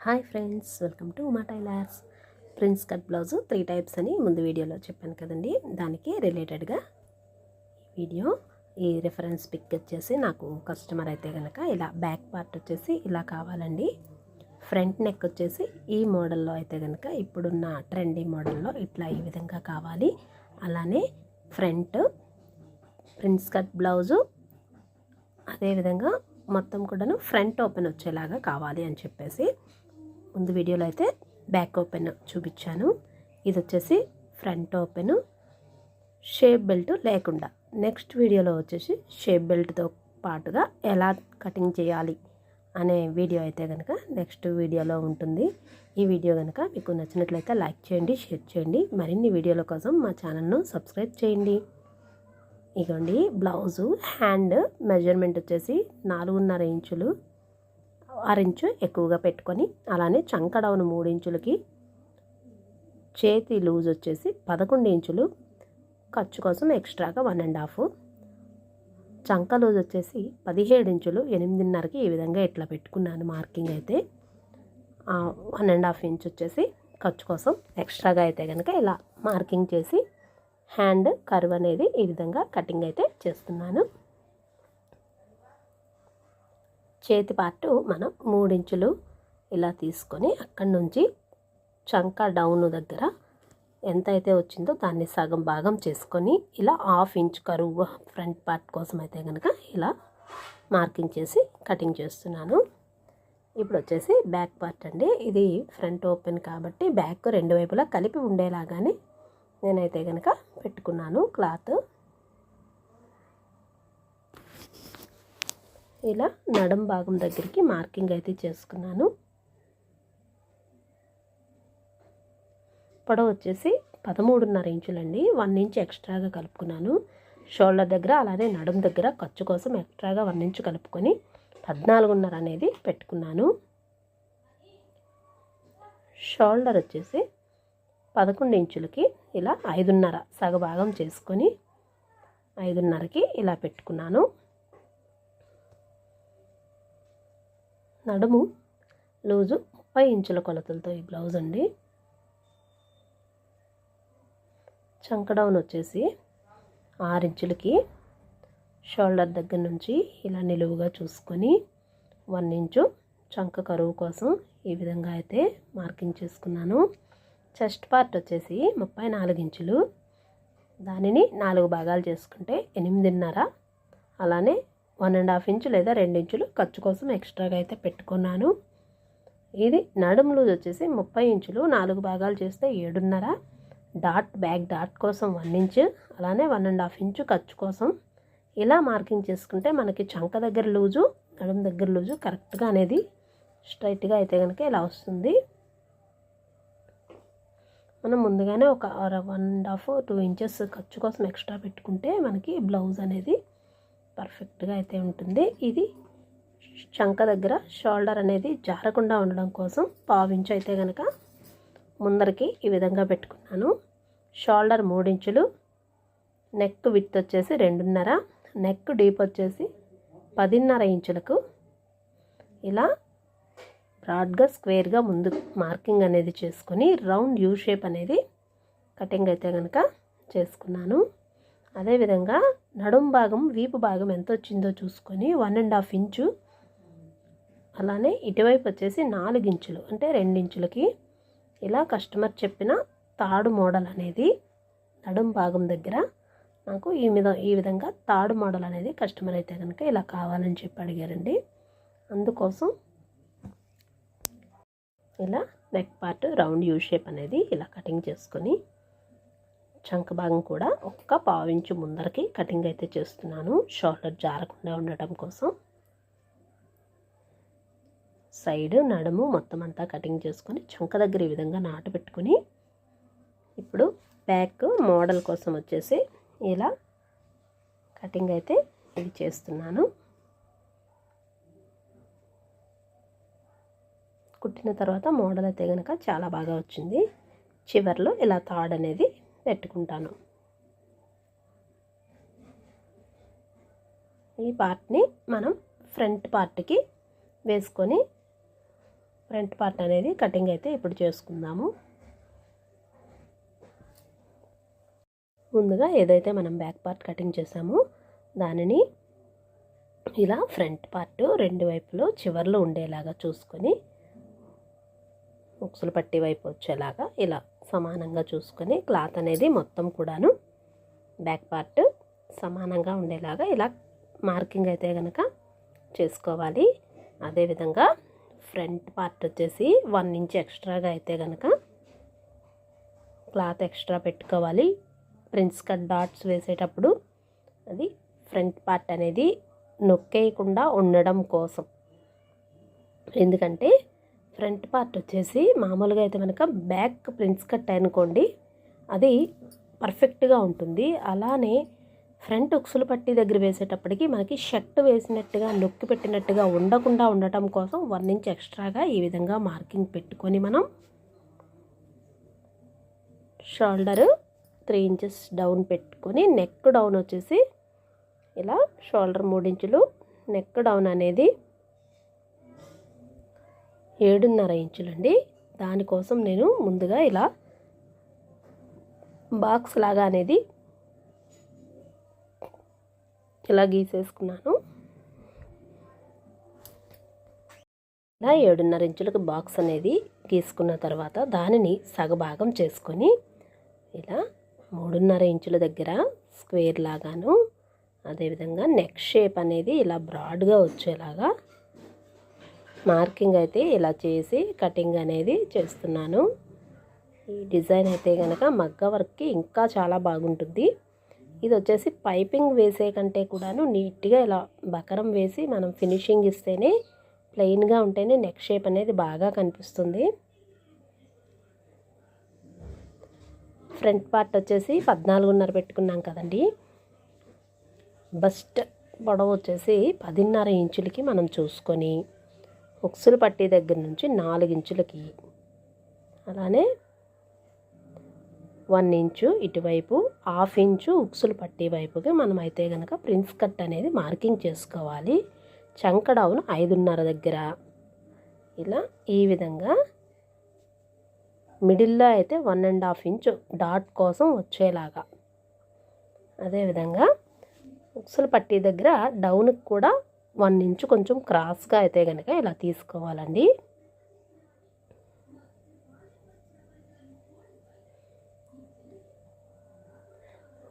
Hi friends, welcome to Uma tailors. Prince cut blouse 3 types అని ముందు వీడియోలో చెప్పాను కదండి. దానికి రిలేటెడ్గా వీడియో ఈ రిఫరెన్స్ పిక్ వచ్చేసి నాకు కస్టమర్ అయితే కనుక ఇలా బ్యాక్ పార్ట్ వచ్చేసి ఇలా కావాలండి. ఫ్రంట్ నెక్ వచ్చేసి ఈ మోడల్లో అయితే కనుక ఇప్పుడున్న ట్రెండీ మోడల్లో ఇట్లా ఈ విధంగా కావాలి. అలానే ఫ్రంట్ ప్రిన్స్ కట్ బ్లౌజు అదేవిధంగా మొత్తం కూడాను ఫ్రంట్ ఓపెన్ వచ్చేలాగా కావాలి అని చెప్పేసి ముందు వీడియోలో అయితే బ్యాక్ ఓపెన్ చూపించాను. ఇది వచ్చేసి ఫ్రంట్ ఓపెన్ షేప్ బెల్ట్ లేకుండా. నెక్స్ట్ వీడియోలో వచ్చేసి షేప్ బెల్ట్తో పాటుగా ఎలా కటింగ్ చేయాలి అనే వీడియో అయితే కనుక నెక్స్ట్ వీడియోలో ఉంటుంది. ఈ వీడియో కనుక మీకు నచ్చినట్లయితే లైక్ చేయండి, షేర్ చేయండి. మరిన్ని వీడియోల కోసం మా ఛానల్ను సబ్స్క్రైబ్ చేయండి. ఇదిగోండి బ్లౌజు హ్యాండ్ మెజర్మెంట్ వచ్చేసి 4.5 ఇంచులు, 6 ఇంచు ఎక్కువగా పెట్టుకొని, అలానే చంక డౌన్ 3 ఇంచులకి, చేతి లూజ్ వచ్చేసి 11 ఇంచులు, ఖర్చు కోసం ఎక్స్ట్రాగా 1.5, చంక లూజ్ వచ్చేసి 17 ఇంచులు, 8.5కి ఈ విధంగా ఇట్లా పెట్టుకున్నాను మార్కింగ్ అయితే. 1.5 ఇంచ్ వచ్చేసి ఖర్చు కోసం ఎక్స్ట్రాగా అయితే కనుక ఇలా మార్కింగ్ చేసి హ్యాండ్ కర్వ్ అనేది ఈ విధంగా కటింగ్ అయితే చేస్తున్నాను. చేతి పార్టు మనం 3 ఇంచులు ఇలా తీసుకొని అక్కడి నుంచి చంక డౌన్ దగ్గర ఎంత అయితే వచ్చిందో దాన్ని సగం భాగం చేసుకొని ఇలా 1/2 ఇంచ్ కరువు ఫ్రంట్ పార్ట్ కోసం అయితే కనుక ఇలా మార్కింగ్ చేసి కటింగ్ చేస్తున్నాను. ఇప్పుడు వచ్చేసి బ్యాక్ పార్ట్ అండి. ఇది ఫ్రంట్ ఓపెన్ కాబట్టి బ్యాక్ రెండు వైపులా కలిపి ఉండేలాగానే నేనైతే కనుక పెట్టుకున్నాను క్లాత్. ఇలా నడుం భాగం దగ్గరికి మార్కింగ్ అయితే చేసుకున్నాను. పొడవు వచ్చేసి 13.5 ఇంచులండి. 1 ఇంచ్ ఎక్స్ట్రాగా కలుపుకున్నాను. షోల్డర్ దగ్గర అలానే నడుం దగ్గర ఖర్చు కోసం ఎక్స్ట్రాగా 1 ఇంచ్ కలుపుకొని 14.5 అనేది పెట్టుకున్నాను. షోల్డర్ వచ్చేసి 11 ఇంచులకి ఇలా 5.5 సగభాగం చేసుకొని 5.5కి ఇలా పెట్టుకున్నాను. నడుము లూజు 30 ఇంచుల కొలతలతో ఈ బ్లౌజ్ అండి. చంక డౌన్ వచ్చేసి 6 ఇంచులకి షోల్డర్ దగ్గర నుంచి ఇలా నిలువుగా చూసుకొని 1 ఇంచు చంక కరువు కోసం ఈ విధంగా అయితే మార్కింగ్ చేసుకున్నాను. చెస్ట్ పార్ట్ వచ్చేసి 34 ఇంచులు, దానిని 4 భాగాలు చేసుకుంటే 8.5, అలానే 1.5 ఇంచు లేదా 2 ఇంచులు ఖర్చు కోసం ఎక్స్ట్రాగా అయితే పెట్టుకున్నాను. ఇది నడుము లూజ్ వచ్చేసి 30 ఇంచులు, 4 భాగాలు చేస్తే 7.5, డాట్ బ్యాక్ డాట్ కోసం 1 ఇంచు, అలానే 1.5 ఇంచు ఖర్చు కోసం ఇలా మార్కింగ్ చేసుకుంటే మనకి చంక దగ్గర లూజు నడుము దగ్గర లూజు కరెక్ట్గా అనేది స్ట్రైట్గా అయితే కనుక ఇలా వస్తుంది. మనం ముందుగానే ఒక 1.5-2 ఇంచెస్ ఖర్చు కోసం ఎక్స్ట్రా పెట్టుకుంటే మనకి బ్లౌజ్ అనేది పర్ఫెక్ట్గా అయితే ఉంటుంది. ఇది చంక దగ్గర షోల్డర్ అనేది జారకుండా ఉండడం కోసం 1/2 ఇంచు అయితే కనుక ముందరికి ఈ విధంగా పెట్టుకున్నాను. షోల్డర్ 3 ఇంచులు, నెక్ విడ్త్ వచ్చేసి 2.5, నెక్ డీప్ వచ్చేసి 10.5 ఇంచులకు ఇలా బ్రాడ్గా స్క్వేర్గా ముందు మార్కింగ్ అనేది చేసుకొని రౌండ్ యూ షేప్ అనేది కటింగ్ అయితే కనుక చేసుకున్నాను. అదేవిధంగా నడుం భాగం వీపు భాగం ఎంత వచ్చిందో చూసుకొని 1.5 ఇంచు, అలానే ఇటువైపు వచ్చేసి 4 ఇంచులు అంటే 2 ఇంచులకి ఇలా కస్టమర్ చెప్పిన తాడు మోడల్ అనేది నడుం భాగం దగ్గర నాకు ఈ విధంగా తాడు మోడల్ అనేది కస్టమర్ అయితే కనుక ఇలా కావాలని చెప్పి అడిగారండి. అందుకోసం ఇలా neck part round U shape అనేది ఇలా కటింగ్ చేసుకొని చంక భాగం కూడా 1/4 ఇంచు ముందరకి కటింగ్ అయితే చేస్తున్నాను, షోల్డర్ జారకుండా ఉండటం కోసం. సైడ్ నడుము మొత్తం అంతా కటింగ్ చేసుకొని చంక దగ్గర ఈ విధంగా నాటు పెట్టుకుని ఇప్పుడు బ్యాక్ మోడల్ కోసం వచ్చేసి ఇలా కటింగ్ అయితే ఇది చేస్తున్నాను. కుట్టిన తర్వాత మోడల్ అయితే కనుక చాలా బాగా వచ్చింది. చివర్లో ఇలా తాడు అనేది పెట్టుకుంటాను. ఈ పార్ట్ని మనం ఫ్రంట్ పార్ట్కి వేసుకొని ఫ్రంట్ పార్ట్ అనేది కటింగ్ అయితే ఇప్పుడు చేసుకుందాము. ముందుగా ఏదైతే మనం బ్యాక్ పార్ట్ కటింగ్ చేసామో దానిని ఇలా ఫ్రంట్ పార్ట్ రెండు వైపులో చివర్లో ఉండేలాగా చూసుకొని ఉక్సులు పట్టి వైపు వచ్చేలాగా ఇలా సమానంగా చూసుకొని క్లాత్ అనేది మొత్తం కూడాను బ్యాక్ పార్ట్ సమానంగా ఉండేలాగా ఇలా మార్కింగ్ అయితే కనుక చేసుకోవాలి. అదేవిధంగా ఫ్రంట్ పార్ట్ వచ్చేసి 1 ఇంచ్ ఎక్స్ట్రాగా అయితే కనుక క్లాత్ ఎక్స్ట్రా పెట్టుకోవాలి. ప్రిన్స్ కట్ డాట్స్ వేసేటప్పుడు అది ఫ్రంట్ పార్ట్ అనేది నొక్కేయకుండా ఉండడం కోసం. ఎందుకంటే ఫ్రంట్ పార్ట్ వచ్చేసి మామూలుగా అయితే కనుక బ్యాక్ ప్రిన్స్ కట్ అనుకోండి అది పర్ఫెక్ట్గా ఉంటుంది. అలానే ఫ్రంట్ ఉక్సులు పట్టి దగ్గర వేసేటప్పటికి మనకి షర్ట్ వేసినట్టుగా నొక్కి పెట్టినట్టుగా ఉండకుండా ఉండటం కోసం 1 ఇంచ్ ఎక్స్ట్రాగా ఈ విధంగా మార్కింగ్ పెట్టుకొని మనం షోల్డర్ 3 ఇంచెస్ డౌన్ పెట్టుకొని నెక్ డౌన్ వచ్చేసి ఇలా షోల్డర్ 3 ఇంచులు, నెక్ డౌన్ అనేది 7.5 ఇంచులండి. దానికోసం నేను ముందుగా ఇలా బాక్స్ లాగా అనేది ఇలా గీసేసుకున్నాను. ఇలా 7.5 ఇంచులకు బాక్స్ అనేది గీసుకున్న తర్వాత దానిని సగభాగం చేసుకొని ఇలా 3.5 ఇంచుల దగ్గర స్క్వేర్ లాగాను, అదేవిధంగా నెక్ షేప్ అనేది ఇలా బ్రాడ్గా వచ్చేలాగా మార్కింగ్ అయితే ఇలా చేసి కటింగ్ అనేది చేస్తున్నాను. ఈ డిజైన్ అయితే కనుక మగ్గ వర్క్కి ఇంకా చాలా బాగుంటుంది. ఇది వచ్చేసి పైపింగ్ వేసే కంటే కూడాను నీట్గా ఇలా బకరం వేసి మనం ఫినిషింగ్ ఇస్తేనే ప్లెయిన్గా ఉంటేనే నెక్ షేప్ అనేది బాగా కనిపిస్తుంది. ఫ్రంట్ పార్ట్ వచ్చేసి 14.5 పెట్టుకున్నాం కదండి. బస్ట్ పొడవు వచ్చేసి 10.5 ఇంచులకి మనం చూసుకొని ఉక్సులు పట్టి దగ్గర నుంచి 4 ఇంచులకి, అలానే 1 ఇంచు ఇటువైపు, 1/2 ఇంచు ఉక్సులు పట్టి వైపుకి మనం అయితే కనుక ప్రిన్స్ కట్ అనేది మార్కింగ్ చేసుకోవాలి. చంక డౌన్ 5.5 దగ్గర ఇలా ఈ విధంగా మిడిల్లో అయితే 1.5 ఇంచు డాట్ కోసం వచ్చేలాగా, అదేవిధంగా ఉక్సులు పట్టి దగ్గర డౌన్కి కూడా 1 ఇంచు కొంచెం క్రాస్గా అయితే కనుక ఇలా తీసుకోవాలండి.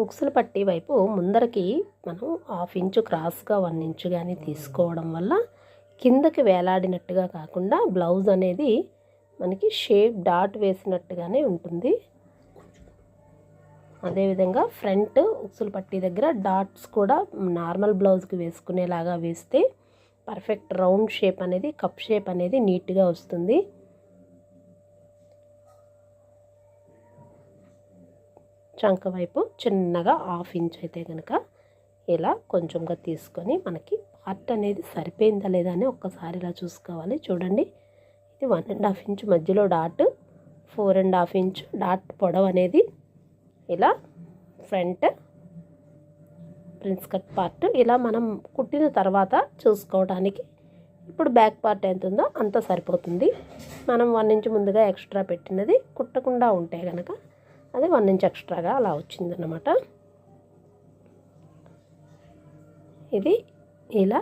ఉక్సులు పట్టి వైపు ముందరకి మనం 1/2 ఇంచు క్రాస్గా 1 ఇంచు కానీ తీసుకోవడం వల్ల కిందకి వేలాడినట్టుగా కాకుండా బ్లౌజ్ అనేది మనకి షేప్ డాట్ వేసినట్టుగానే ఉంటుంది. అదేవిధంగా ఫ్రంట్ ఉక్సులు పట్టి దగ్గర డాట్స్ కూడా నార్మల్ బ్లౌజ్కి వేసుకునేలాగా వేస్తే పర్ఫెక్ట్ రౌండ్ షేప్ అనేది, కప్ షేప్ అనేది నీట్గా వస్తుంది. చంక వైపు చిన్నగా 1/2 ఇంచ్ అయితే కనుక ఇలా కొంచెంగా తీసుకొని మనకి పార్ట్ అనేది సరిపోయిందా లేదా అని ఒక్కసారి ఇలా చూసుకోవాలి. చూడండి, ఇది 1.5 ఇంచ్ మధ్యలో డాట్, 4.5 ఇంచ్ డాట్ పొడవు అనేది ఇలా ఫ్రంట్ ప్రిన్స్ కట్ పార్ట్ ఇలా మనం కుట్టిన తర్వాత చూసుకోవడానికి ఇప్పుడు బ్యాక్ పార్ట్ ఎంత ఉందో అంత సరిపోతుంది. మనం 1 ఇంచ్ ముందుగా ఎక్స్ట్రా పెట్టినది కుట్టకుండా ఉంటే కనుక అది 1 ఇంచ్ ఎక్స్ట్రాగా అలా వచ్చిందన్నమాట. ఇది ఇలా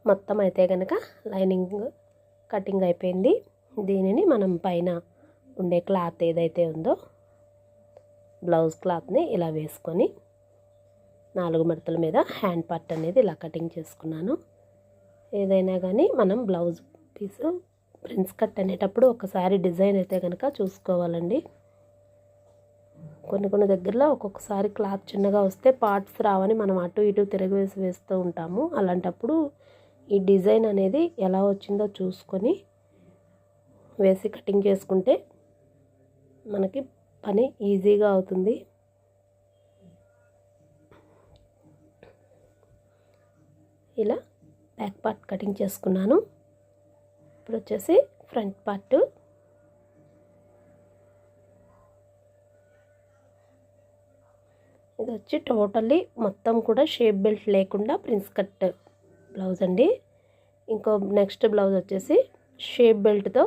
మొత్తం అయితే కనుక లైనింగ్ కటింగ్ అయిపోయింది. దీనిని మనం పైన ఉండే క్లాత్ ఏదైతే ఉందో బ్లౌజ్ క్లాత్ని ఇలా వేసుకొని 4 మడతల మీద హ్యాండ్ పార్ట్ అనేది ఇలా కటింగ్ చేసుకున్నాను. ఏదైనా కానీ మనం బ్లౌజ్ పీసు ప్రిన్స్ కట్ అనేటప్పుడు ఒకసారి డిజైన్ అయితే కనుక చూసుకోవాలండి. కొన్ని దగ్గరలో ఒక్కొక్కసారి క్లాత్ చిన్నగా వస్తే పార్ట్స్ రావని మనం అటు ఇటు తిరగవేసి వేస్తూ ఉంటాము. అలాంటప్పుడు ఈ డిజైన్ అనేది ఎలా వచ్చిందో చూసుకొని వేసి కటింగ్ చేసుకుంటే మనకి పని ఈజీగా అవుతుంది. ఇలా బ్యాక్ పార్ట్ కటింగ్ చేసుకున్నాను. ఇప్పుడు వచ్చేసి ఫ్రంట్ పార్ట్. ఇది వచ్చి టోటల్లీ మొత్తం కూడా షేప్ బెల్ట్ లేకుండా ప్రిన్స్ కట్ బ్లౌజ్ అండి. ఇంకో నెక్స్ట్ బ్లౌజ్ వచ్చేసి షేప్ బెల్ట్తో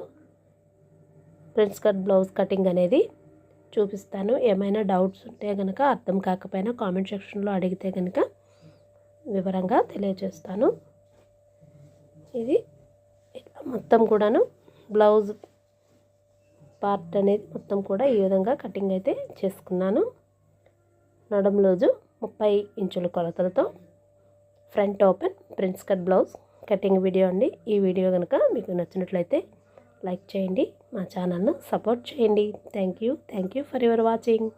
ప్రిన్స్ కట్ బ్లౌజ్ కటింగ్ అనేది చూపిస్తాను. ఏమైనా డౌట్స్ ఉంటే కనుక, అర్థం కాకపోయినా కామెంట్ సెక్షన్లో అడిగితే కనుక వివరంగా తెలియజేస్తాను. ఇది మొత్తం కూడాను బ్లౌజ్ పార్ట్ అనేది మొత్తం కూడా ఈ విధంగా కటింగ్ అయితే చేసుకున్నాను. నడుం లోజు 30 ఇంచుల కొలతలతో front open prince cut blouse cutting video అండి. ఈ వీడియో కనుక మీకు నచ్చినట్లయితే లైక్ చేయండి, మా ఛానల్ను సపోర్ట్ చేయండి. Thank you for your watching.